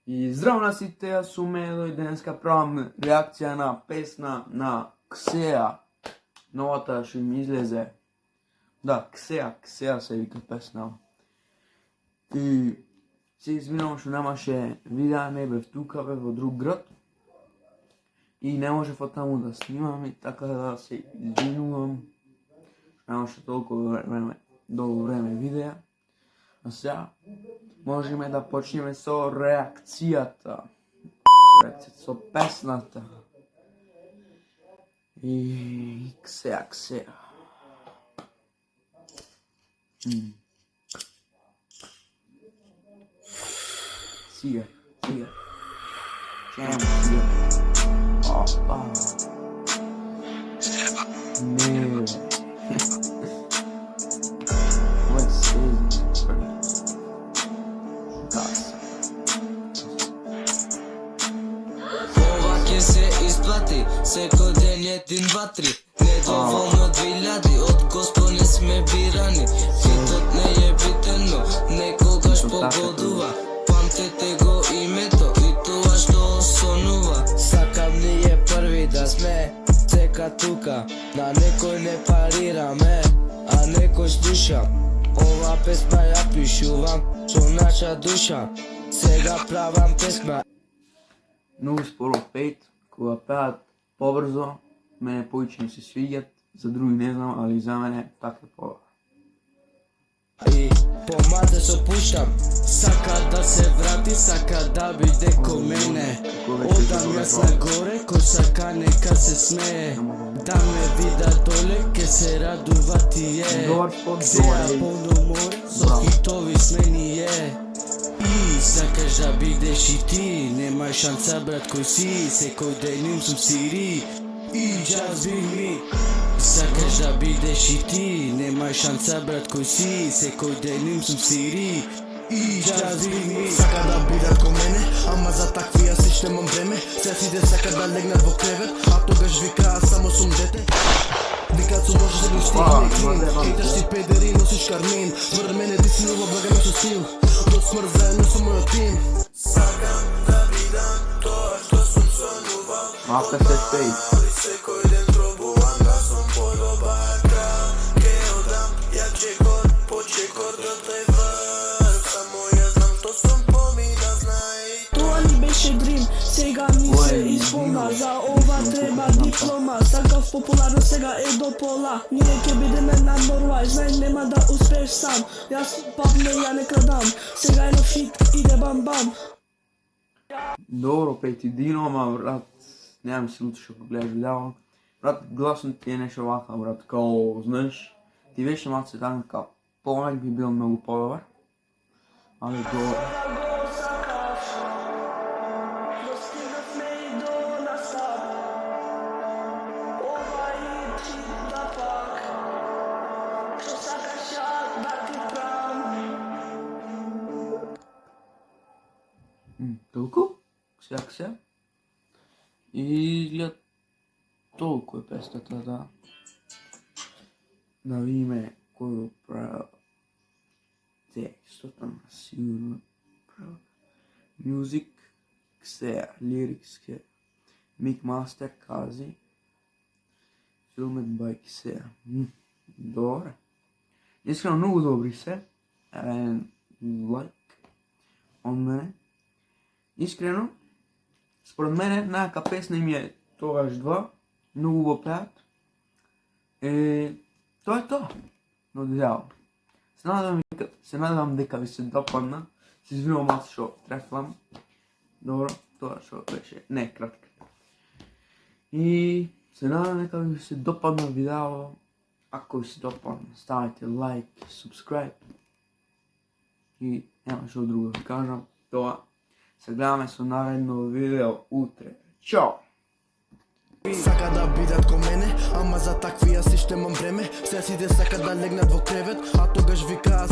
И здраво на сите, јас сум Медо и денеска правам реакција на песна на Ксеа. Новата што ми излезе. Да, Ксеа се вика песна. И се извинувам што немаше видеа, не бев тука, бев во друг град. И не можев од таму да снимам и така да се извинувам. Немаше толку долго време видеа. А сега можеме да почнеме со реакцијата. Со песната. И Ксеа. Сига. Чема сига. Опа. Не. What is Ќе се исплати, секој ден 1, 2, 3. Недоволно 2000, од Господ не сме бирани. Фитот не е битен, но некогаш погодува. Памтете го името и тоа што сонува. Сакам ние први да сме, цека тука. На некој не парираме, а некој слуша. Ова песма ја пишувам со наша душа. Сега правам песма. Многу споро пеат, кога пеат побрзо, мене повеќе ми се свиѓат, за други не знам, али за мене така е по. И помаде со пуштам, сака да се врати, сака да биде ко мене. Одам јас нагоре, кој сака нека се смее. Да ме вида доле, ке се радува тие. Ксеа полно море, со хитови сме ние. И сакаш да бидеш и ти, немај шанса брат кој си, секој ден им сум сири. И just be me. Сакаш да бидеш и ти, немај шанса брат кој си, секој ден им сум сири. И just be me. Сака да бидат ко мене, ама за такви јас иш немам време. Се сите сака да легнат во кревет, а тогаш викаат само сум дете. Викаат сум може да ги стигне клин, хейташ си педери, носиш кармин. Вред мене ти си нова благано со стил, до смрт заедно со мојот тим. Сакам да бидам тоа што сум сонувал. Малка се пеј. Секој ден пробувам да сум подобар крал. Ке одам, ја чекор, по чекор до тој врв. Само јас знам што сум помина, знај. Тоа ли беше дрим, сега ми се исполна. За ова треба диплома. Сакав популарно, сега е до пола. Ние ќе бидеме number one, знај нема да успееш сам. Јас папне, ја не крадам. Сега е нов хит, иде бам бам. Добро пети Дино, ама брат, немам се лутиш ако гледаш видео. Брат, гласот ти е нешто вака, брат, као, знаеш, ти беше малце така, као, помек би бил многу подобар. Али добро. Толку? Ксеа. И глед толку е песната, да. Да видиме кој го правил. Текстот, сигурно правил. Music Ксеа, lyrics Ксеа. Mixmaster Kazi. Filmed by Ксеа. Добре. Искрено многу добри се. Лайк од мене. Искрено, според мене, најака песна им е Тогаш 2, многу го пеат. Тоа е тоа. Но дјаво. Се надевам дека ви се допадна. Се извинувам аз што трефлам. Добро, тоа што беше не кратка. И се надевам дека ви се допадна видео. Ако ви се допадна, ставите лайк, subscribe. И нема што друго да кажам. Тоа. Се гледаме со наредно видео утре. Чао! Сака да бидат ко мене, ама за такви јас иш немам време. Се сите сака да легнат во кревет, а тогаш викаат